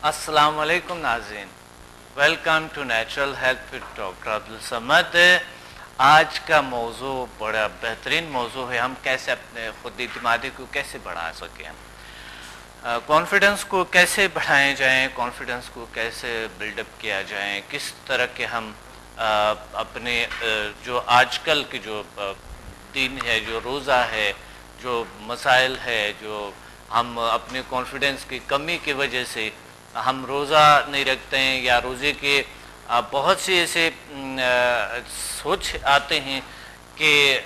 السلام علیکم ناظرین، welcome to natural health with doctor Abdussamad. آج کا موضوع بڑا بہترین موضوع ہے، ہم کیسے اپنے خود اعتمادی کو کیسے بڑھا سکیں، کانفیڈنس کو کیسے بڑھائے جائیں، کانفیڈنس کو کیسے بلڈ اپ کیا جائیں، کس طرح کے ہم اپنے جو آج کل کے جو دن ہے، جو روزہ ہے، جو مسائل ہے، جو ہم اپنے کانفیڈنس کی کمی کی وجہ سے ہم روزہ نہیں رکھتے ہیں، یا روزے کے بہت سے ایسے سوچ آتے ہیں کہ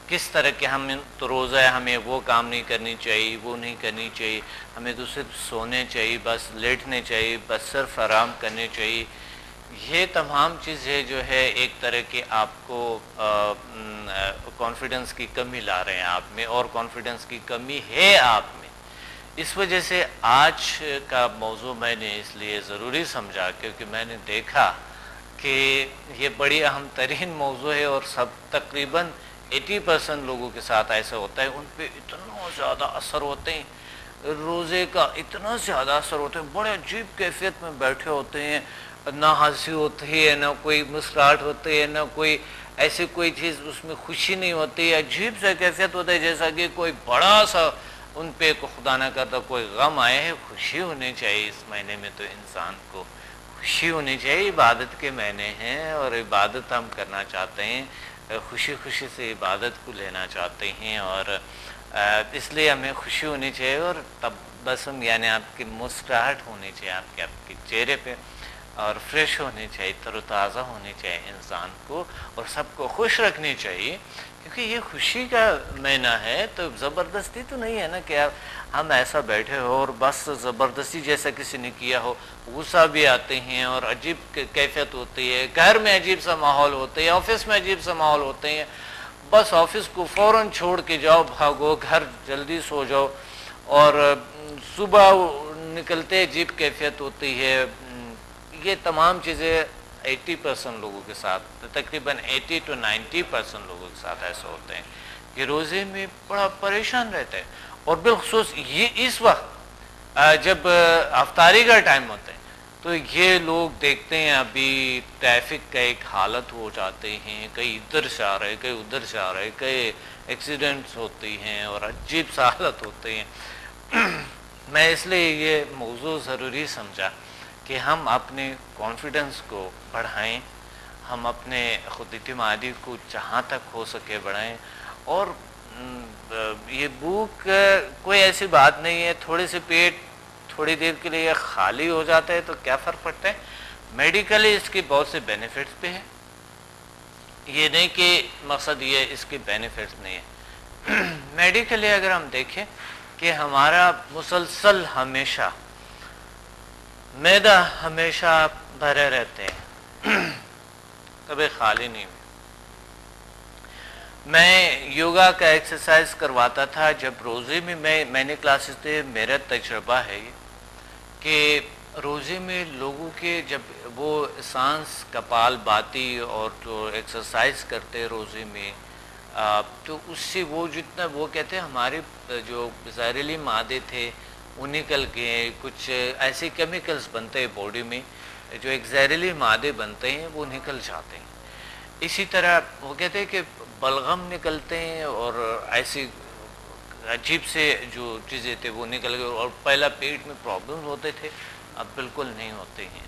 کس طرح کے ہم تو روزہ ہے، ہمیں وہ کام نہیں کرنی چاہیے، وہ نہیں کرنی چاہیے، ہمیں تو صرف سونے چاہیے، بس لیٹنے چاہیے، بس صرف آرام کرنے چاہیے۔ یہ تمام چیزیں جو ہے ایک طرح کے آپ کو کانفیڈنس کی کمی لا رہے ہیں آپ میں، اور کانفیڈنس کی کمی ہے آپ میں۔ اس وجہ سے آج کا موضوع میں نے اس لیے ضروری سمجھا، کیونکہ میں نے دیکھا کہ یہ بڑی اہم ترین موضوع ہے، اور سب تقریباً 80% لوگوں کے ساتھ ایسا ہوتا ہے، ان پہ اتنا زیادہ اثر ہوتے ہیں، روزے کا اتنا زیادہ اثر ہوتا ہے، بڑے عجیب کیفیت میں بیٹھے ہوتے ہیں، نہ ہنسی ہوتی ہے، نہ کوئی مسکراہٹ ہوتی ہے، نہ کوئی ایسی کوئی چیز اس میں خوشی نہیں ہوتی ہے، عجیب سا کیفیت ہوتا ہے، جیسا کہ کوئی بڑا سا ان پہ خدا نہ کرتا کوئی غم آئے ہے۔ خوشی ہونی چاہیے اس مہینے میں، تو انسان کو خوشی ہونی چاہیے، عبادت کے مہینے ہیں اور عبادت ہم کرنا چاہتے ہیں، خوشی خوشی سے عبادت کو لینا چاہتے ہیں، اور اس لیے ہمیں خوشی ہونی چاہیے، اور تبسم یعنی آپ کی مسکراہٹ ہونی چاہیے آپ کے چہرے پہ، اور فریش ہونی چاہیے، تر و تازہ ہونی چاہیے انسان کو، اور سب کو خوش رکھنی چاہیے، کیونکہ یہ خوشی کا مہینہ ہے۔ تو زبردستی تو نہیں ہے نا کہ ہم ایسا بیٹھے ہو اور بس زبردستی جیسا کسی نے کیا ہو، غصہ بھی آتے ہیں اور عجیب کیفیت ہوتی ہے، گھر میں عجیب سا ماحول ہوتا ہے، آفس میں عجیب سا ماحول ہوتے ہیں، بس آفس کو فوراً چھوڑ کے جاؤ، بھاگو گھر، جلدی سو جاؤ، اور صبح نکلتے عجیب کیفیت ہوتی ہے۔ یہ تمام چیزیں 80% لوگوں کے ساتھ، تقریباً 80 to 90% لوگوں کے ساتھ ایسا ہوتے ہیں کہ روزے میں بڑا پریشان رہتا ہے، اور بالخصوص یہ اس وقت جب افطاری کا ٹائم ہوتا ہے، تو یہ لوگ دیکھتے ہیں ابھی ٹریفک کا ایک حالت ہو جاتے ہیں، کئی ادھر سے آ رہے، کئی ادھر سے آ رہے، کئی ایکسیڈنٹس ہوتے ہیں اور عجیب سا حالت ہوتے ہیں۔ میں اس لیے یہ موضوع ضروری سمجھا کہ ہم اپنے کانفیڈنس کو بڑھائیں، ہم اپنے خود اعتمادی کو جہاں تک ہو سکے بڑھائیں، اور یہ بھوک کوئی ایسی بات نہیں ہے، تھوڑے سے پیٹ تھوڑی دیر کے لیے خالی ہو جاتا ہے تو کیا فرق پڑتا ہے، میڈیکلی اس کے بہت سے بینیفٹس بھی ہیں، یہ نہیں کہ مقصد یہ اس کے بینیفٹس نہیں ہے۔ میڈیکلی اگر ہم دیکھیں کہ ہمارا مسلسل ہمیشہ معدہ ہمیشہ بھرے رہتے ہیں، کبھی خالی نہیں ہوئے۔ میں یوگا کا ایکسرسائز کرواتا تھا جب روزے میں میں نے کلاسز تھے، میرا تجربہ ہے یہ کہ روزے میں لوگوں کے جب وہ سانس کپال بھاتی اور جو ایکسرسائز کرتے روزے میں، تو اس سے وہ جتنا وہ کہتے ہیں ہمارے جو زہریلی مادے تھے وہ نکل گئے، کچھ ایسے کیمیکلز بنتے ہیں باڈی میں، جو ایک زہریلی مادے بنتے ہیں وہ نکل جاتے ہیں۔ اسی طرح وہ کہتے ہیں کہ بلغم نکلتے ہیں، اور ایسی عجیب سے جو چیزیں تھے وہ نکل گئے، اور پہلا پیٹ میں پرابلم ہوتے تھے، اب بالکل نہیں ہوتے ہیں،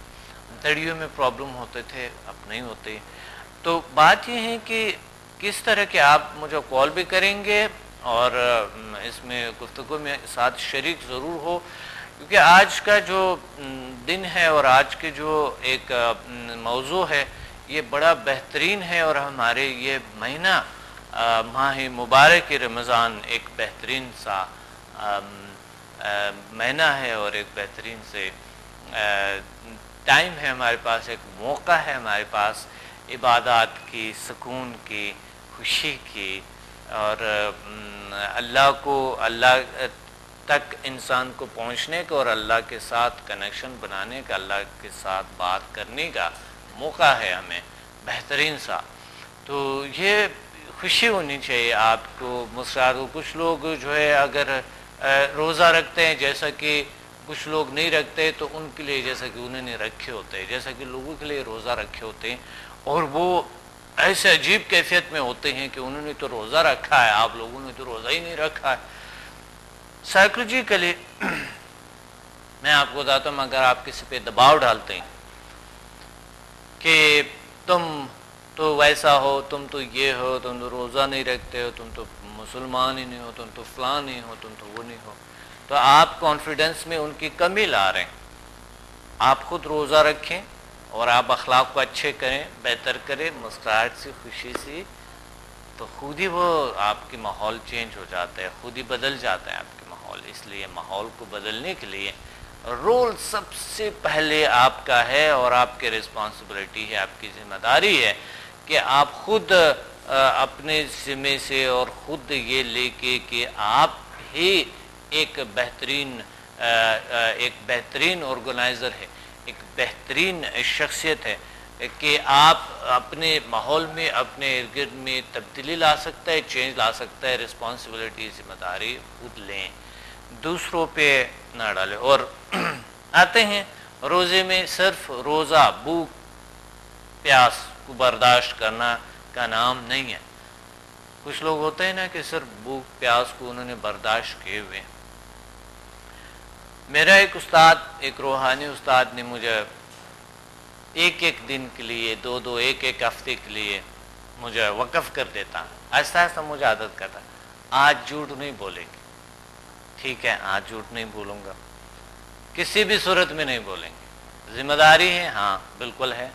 تڑیوں میں پرابلم ہوتے تھے، اب نہیں ہوتے۔ تو بات یہ ہے کہ کس طرح کے آپ مجھے کال بھی کریں گے، اور اس میں گفتگو میں ساتھ شریک ضرور ہو، کیونکہ آج کا جو دن ہے اور آج کے جو ایک موضوع ہے یہ بڑا بہترین ہے، اور ہمارے یہ مہینہ ماہ مبارک رمضان ایک بہترین سا مہینہ ہے، اور ایک بہترین سے ٹائم ہے ہمارے پاس، ایک موقع ہے ہمارے پاس عبادات کی، سکون کی، خوشی کی، اور اللہ تک انسان کو پہنچنے کا، اور اللہ کے ساتھ کنیکشن بنانے کا، اللہ کے ساتھ بات کرنے کا موقع ہے ہمیں بہترین سا۔ تو یہ خوشی ہونی چاہیے آپ کو، مسرات کو۔ کچھ لوگ جو ہے اگر روزہ رکھتے ہیں، جیسا کہ کچھ لوگ نہیں رکھتے تو ان کے لیے جیسا کہ انہوں نے رکھے ہوتے ہیں، جیسا کہ لوگوں کے لیے روزہ رکھے ہوتے ہیں اور وہ ایسے عجیب کیفیت میں ہوتے ہیں کہ انہوں نے تو روزہ رکھا ہے، آپ لوگوں نے تو روزہ ہی نہیں رکھا ہے۔ سائیکولوجیکلی میں آپ کو بتاتا ہوں، اگر آپ کسی پہ دباؤ ڈالتے ہیں کہ تم تو ویسا ہو، تم تو یہ ہو، تم تو روزہ نہیں رکھتے ہو، تم تو مسلمان ہی نہیں ہو، تم تو فلاں نہیں ہو، تم تو وہ نہیں ہو، تو آپ کانفیڈنس میں ان کی کمی لا رہے ہیں۔ آپ خود روزہ رکھیں اور آپ اخلاق کو اچھے کریں، بہتر کریں، مسکراہٹ سے، خوشی سے، تو خود ہی وہ آپ کی ماحول چینج ہو جاتا ہے، خود ہی بدل جاتا ہے آپ کے ماحول۔ اس لیے ماحول کو بدلنے کے لیے رول سب سے پہلے آپ کا ہے اور آپ کی رسپانسبلٹی ہے، آپ کی ذمہ داری ہے کہ آپ خود اپنے ذمے سے اور خود یہ لے کے کہ آپ ہی ایک بہترین آرگنائزر ہے، ایک بہترین شخصیت ہے کہ آپ اپنے ماحول میں، اپنے ارد گرد میں تبدیلی لا سکتا ہے، چینج لا سکتا ہے۔ رسپانسبلٹی، ذمہ داری خود لیں، دوسروں پہ نہ ڈالیں۔ اور آتے ہیں روزے میں، صرف روزہ بھوک پیاس کو برداشت کرنا کا نام نہیں ہے۔ کچھ لوگ ہوتے ہیں نا کہ صرف بھوک پیاس کو انہوں نے برداشت کیے ہوئے ہیں۔ میرا ایک استاد، ایک روحانی استاد نے مجھے ایک دن کے لیے، دو ایک ہفتے کے لیے مجھے وقف کر دیتا، آہستہ آہستہ مجھے عادت کرتا، آج جھوٹ نہیں بولیں گے، ٹھیک ہے، آج جھوٹ نہیں بولوں گا، کسی بھی صورت میں نہیں بولیں گے۔ ذمہ داری ہے، ہاں بالکل ہے،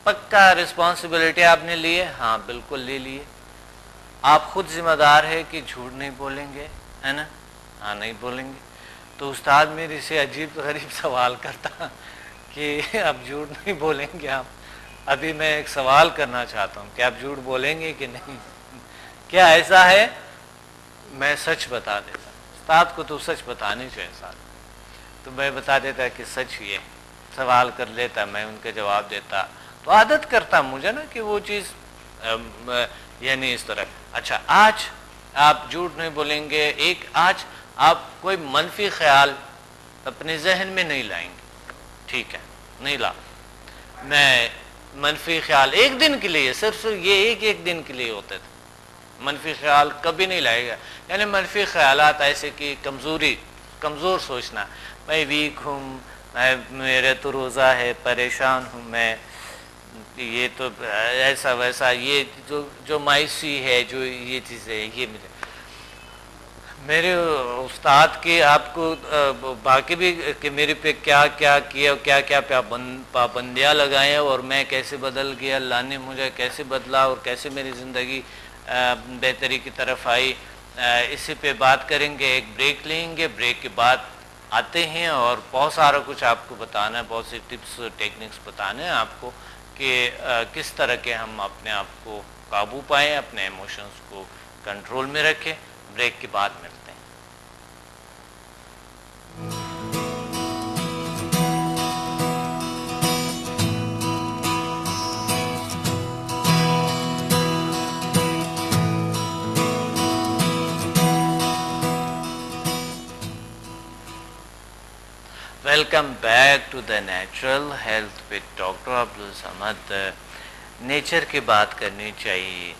پکا رسپانسبلٹی آپ نے لی ہے، ہاں بالکل لے لیے، آپ خود ذمہ دار ہے کہ جھوٹ نہیں بولیں گے، ہے نا، ہاں نہیں بولیں گے۔ تو استاد میرے سے عجیب غریب سوال کرتا کہ اب جھوٹ نہیں بولیں گے آپ۔ ابھی میں ایک سوال کرنا چاہتا ہوں کہ آپ جھوٹ بولیں گے کہ نہیں، کیا ایسا ہے؟ میں سچ بتا دیتا، استاد کو تو سچ بتانی چاہیے ساتھ، تو میں بتا دیتا کہ سچ یہ سوال کر لیتا، میں ان کے جواب دیتا، تو عادت کرتا مجھے نا کہ وہ چیز یعنی اس طرح۔ اچھا، آج آپ جھوٹ نہیں بولیں گے، ایک آج آپ کوئی منفی خیال اپنے ذہن میں نہیں لائیں گے، ٹھیک ہے، نہیں لا، میں منفی خیال ایک دن کے لیے، صرف یہ ایک دن کے لیے ہوتے تھے، منفی خیال کبھی نہیں لائے گا۔ یعنی منفی خیالات ایسے کہ کمزور سوچنا، میں ویک ہوں، میرے تو روزہ ہے، پریشان ہوں میں، یہ تو ایسا ویسا، یہ جو مایوسی ہے، جو یہ چیزیں، یہ میرے استاد کے آپ کو باقی بھی کہ میرے پہ کیا کیا، کیا پابندیاں لگائیں اور میں کیسے بدل گیا، اللہ نے مجھے کیسے بدلا اور کیسے میری زندگی بہتری کی طرف آئی، اسی پہ بات کریں گے۔ ایک بریک لیں گے، بریک کے بعد آتے ہیں اور بہت سارا کچھ آپ کو بتانا ہے، بہت سی ٹپس ٹیکنکس بتانے ہیں آپ کو کہ کس طرح کے ہم اپنے آپ کو قابو پائیں، اپنے ایموشنز کو کنٹرول میں رکھیں۔ بریک کے بعد ملتے ہیں۔ Welcome back to the natural health with doctor Abdussamad. Nature کی بات کرنی چاہیے،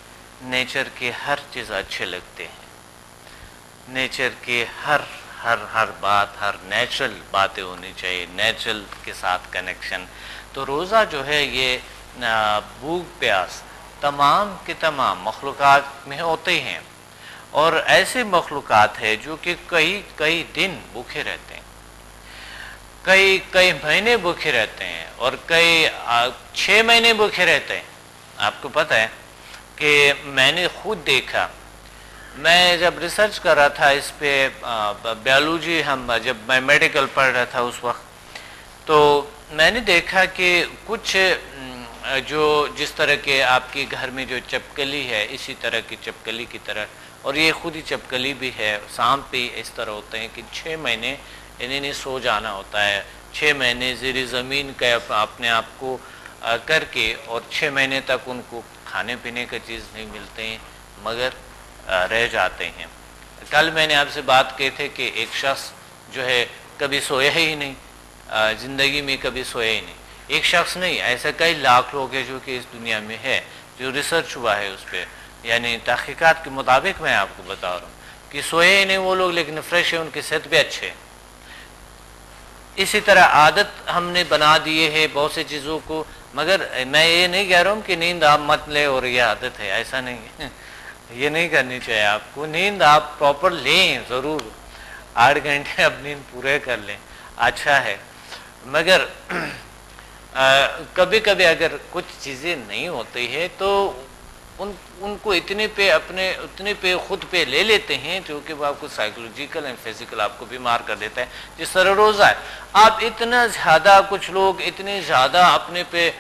نیچر کے ہر چیز اچھے لگتے ہیں، نیچر کے ہر بات، ہر نیچرل باتیں ہونی چاہیے، نیچرل کے ساتھ کنیکشن۔ تو روزہ جو ہے یہ بھوک پیاس تمام کے تمام مخلوقات میں ہوتے ہیں، اور ایسے مخلوقات ہیں جو کہ کئی دن بھوکے رہتے ہیں، کئی مہینے بھوکے رہتے ہیں، اور کئی 6 مہینے بھوکے رہتے ہیں۔ آپ کو پتہ ہے کہ میں نے خود دیکھا، میں جب ریسرچ کر رہا تھا اس پہ بیولوجی، جب میں میڈیکل پڑھ رہا تھا اس وقت، تو میں نے دیکھا کہ کچھ جس طرح کے آپ کے گھر میں جو چپکلی ہے، اسی طرح کی چپکلی کی طرح، اور یہ خود ہی چپکلی بھی ہے، سانپ بھی اس طرح ہوتے ہیں کہ 6 مہینے انہیں سو جانا ہوتا ہے، 6 مہینے زیر زمین کا اپنے آپ کو کر کے، اور 6 مہینے تک ان کو کھانے پینے کا چیز نہیں ملتے ہیں، مگر رہ جاتے ہیں۔ کل میں نے آپ سے بات کی تھی کہ ایک شخص جو ہے کبھی سویا ہی نہیں، زندگی میں کبھی سویا ہی نہیں. ایک شخص نہیں، ایسا کئی لاکھ لوگ ہیں جو کہ اس دنیا میں ہے، جو ریسرچ ہوا ہے اس پہ، یعنی تحقیقات کے مطابق میں آپ کو بتا رہا ہوں کہ سوئے ہی نہیں وہ لوگ، لیکن فریش ہے، ان کی صحت بھی اچھے ہے. اسی طرح عادت ہم نے بنا دیے ہے بہت سی چیزوں کو، مگر میں یہ نہیں کہہ رہا ہوں کہ نیند آپ مت لیں اور یہ عادت ہے، ایسا نہیں ہے. یہ نہیں کرنی چاہیے آپ کو. نیند آپ پراپر لیں ضرور، 8 گھنٹے اب نیند پورے کر لیں، اچھا ہے. مگر کبھی کبھی اگر کچھ چیزیں نہیں ہوتی ہے تو ان کو اتنے پہ خود پہ لے لیتے ہیں جو کہ وہ آپ کو سائیکولوجیکل اینڈ فزیکل آپ کو بیمار کر دیتا ہے. جس طرح روزہ ہے، آپ اتنا زیادہ، کچھ لوگ اتنے زیادہ اپنے پہ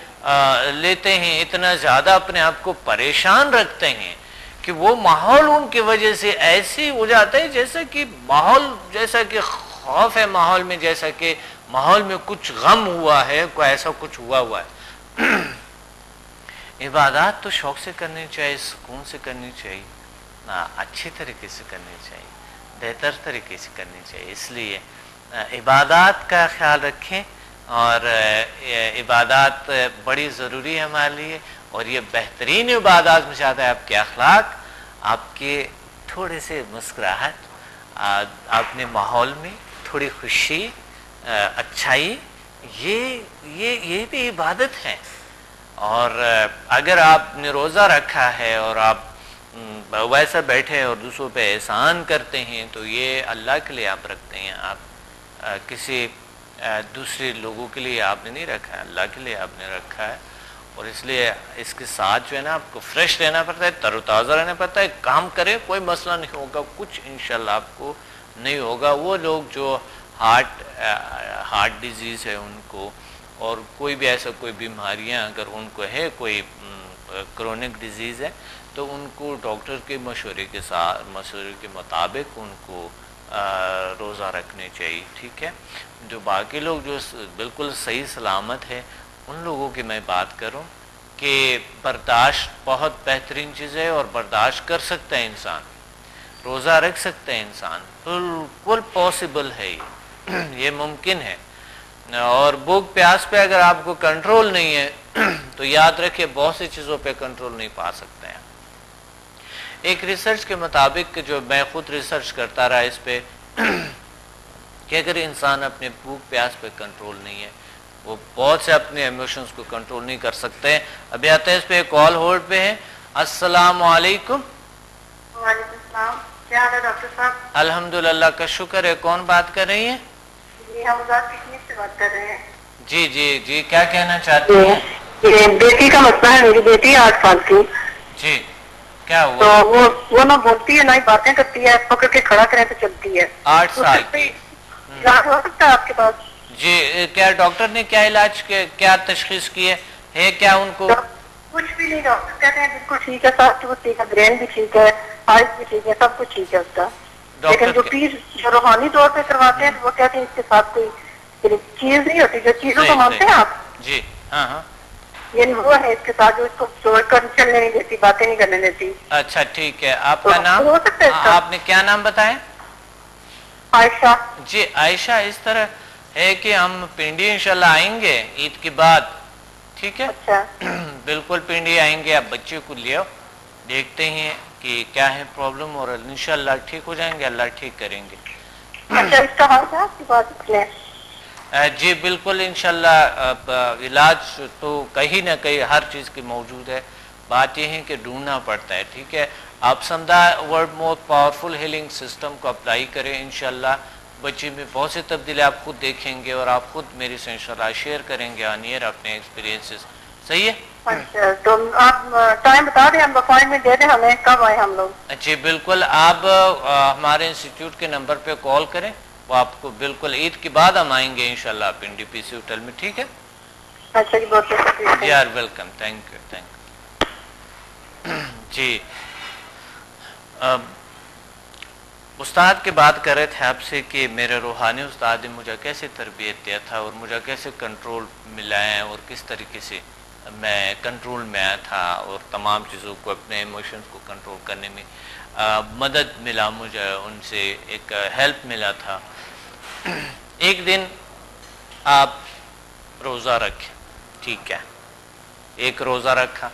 لیتے ہیں، اتنا زیادہ اپنے آپ کو پریشان رکھتے ہیں کہ وہ ماحول ان کی وجہ سے ایسی ہو جاتا ہے جیسا کہ ماحول، جیسا کہ خوف ہے ماحول میں، جیسا کہ ماحول میں کچھ غم ہوا ہے، کوئی ایسا کچھ ہوا ہے. عبادات تو شوق سے کرنی چاہیے، سکون سے کرنی چاہیے، اچھی طریقے سے کرنی چاہیے، بہتر طریقے سے کرنی چاہیے. اس لیے عبادات کا خیال رکھیں، اور عبادات بڑی ضروری ہے ہمارے لیے. اور یہ بہترین عبادات میں چاہتا ہے آپ کے اخلاق، آپ کے تھوڑے سے مسکراہٹ، اپنے ماحول میں تھوڑی خوشی، اچھائی، یہ بھی عبادت ہے. اور اگر آپ نے روزہ رکھا ہے اور آپ ویسا بیٹھے اور دوسروں پہ احسان کرتے ہیں تو یہ اللہ کے لیے آپ رکھتے ہیں، آپ کسی دوسرے لوگوں کے لیے آپ نے نہیں رکھا ہے، اللہ کے لیے آپ نے رکھا ہے. اور اس لیے اس کے ساتھ جو ہے نا آپ کو فریش رہنا پڑتا ہے، تر و تازہ رہنا پڑتا ہے. کام کرے، کوئی مسئلہ نہیں ہوگا، کچھ انشاءاللہ آپ کو نہیں ہوگا. وہ لوگ جو ہارٹ ڈیزیز ہے ان کو، اور کوئی بھی ایسا کوئی بیماریاں اگر ان کو ہے، کوئی کرونک ڈیزیز ہے، تو ان کو ڈاکٹر کے مشورے کے مطابق ان کو روزہ رکھنے چاہیے. ٹھیک ہے. جو باقی لوگ جو بالکل صحیح سلامت ہے، ان لوگوں کی میں بات کروں کہ برداشت بہت بہترین چیز ہے، اور برداشت کر سکتا ہے انسان، روزہ رکھ سکتا ہے انسان، بالکل پاسبل ہے، یہ ممکن ہے. اور بھوک پیاس پہ اگر آپ کو کنٹرول نہیں ہے تو یاد رکھیں بہت سی چیزوں پہ کنٹرول نہیں پا سکتے ہیں. ایک ریسرچ کے مطابق، جو میں خود ریسرچ کرتا رہا اس پہ، کہ اگر انسان اپنے بھوک پیاس پہ کنٹرول نہیں ہے، وہ بہت سے اپنے ایموشنز کو کنٹرول نہیں کر سکتے. ابھی آتا ہے اس پہ ایک کال ہولڈ پہ ہے. السلام علیکم. وعلیکم السلام. کیا حال ہے ڈاکٹر صاحب؟ الحمدللہ کا شکر ہے. کون بات کر رہی ہیں؟ جی، ہم ذات کشمیر سے بات کر رہے ہیں. جی کیا کہنا چاہتی ہیں؟ بیٹی کا مسئلہ ہے. میری بیٹی 8 سال کی. جی، کیا ہوا؟ تو وہ نہ بولتی ہے نہ ہی باتیں کرتی ہے، پکڑ کے کھڑا کریں تو چلتی ہے. 8 سال کی. علاج ہو سکتا ہے آپ کے پاس؟ جی، کیا ڈاکٹر نے کیا علاج کیا تشخیص کی ہے کیا ان کو؟ کچھ بھی نہیں، ڈاکٹر کہتے ہیں بالکل ٹھیک ہے، سب کچھ ٹھیک ہے، برین بھی ٹھیک ہے، آئز بھی ٹھیک ہے، سب کچھ ٹھیک ہے اس کا. لیکن جو پیر جو روحانی طور پہ کرواتے ہیں وہ کہتے ہیں اس کے ساتھ کوئی چیز نہیں ہوتی. جو چیزوں کو مانتے ہیں آپ؟ جی ہاں. یعنی وہ ہے اس کے ساتھ جو اس کو چھوڑ کر چلنے نہیں دیتی، باتیں نہیں کرنے دیتی. اچھا ٹھیک ہے. آپ کا نام؟ ہو سکتا ہے آپ نے کیا نام بتایا؟ عائشہ. جی عائشہ، اس طرح ہے کہ ہم پنڈی انشاءاللہ آئیں گے عید کے بعد. ٹھیک ہے. اچھا. بالکل پنڈی آئیں گے. آپ بچے کو لے آؤ، دیکھتے ہیں کہ کیا ہے پرابلم، اور انشاءاللہ ٹھیک ہو جائیں گے، اللہ ٹھیک کریں گے. اچھا، اس کا حال ہے آپ کی بات میں؟ جی بالکل انشاءاللہ. علاج تو کہیں نہ کہیں ہر چیز کی موجود ہے. بات یہ ہے کہ ڈھونڈنا پڑتا ہے. ٹھیک ہے. آپ سمدھا world most powerful healing system کو اپلائی کریں. انشاءاللہ بچے میں بہت سی تبدیلی آپ خود دیکھیں گے، اور آپ خود میری سے انشاءاللہ شیئر کریں گے آن ایئر اپنے ایکسپیرینسز. صحیح ہے؟ اچھا، تو آپ ٹائم بتا دیں، ہم اپوائنٹمنٹ دے دیں ہمیں، کب آئیں ہم لوگ؟ جی بالکل. آپ ہمارے انسٹیٹیوٹ کے نمبر پہ کال کریں، وہ آپ کو بالکل عید کے بعد ہم آئیں گے انشاءاللہ پنڈی پی سی ہوٹل میں. ٹھیک ہے. اچھا جی، بہت شکریہ. جی آر ویلکم. Thank you. جی استاد کی بات کر رہے تھے آپ سے کہ میرے روحانی استاد نے مجھے کیسے تربیت دیا تھا، اور مجھے کیسے کنٹرول ملا ہے، اور کس طریقے سے میں کنٹرول میں آیا تھا، اور تمام چیزوں کو، اپنے ایموشنز کو کنٹرول کرنے میں مدد ملا، مجھے ان سے ایک ہیلپ ملا تھا. ایک دن آپ روزہ رکھیں، ٹھیک ہے، ایک روزہ رکھا،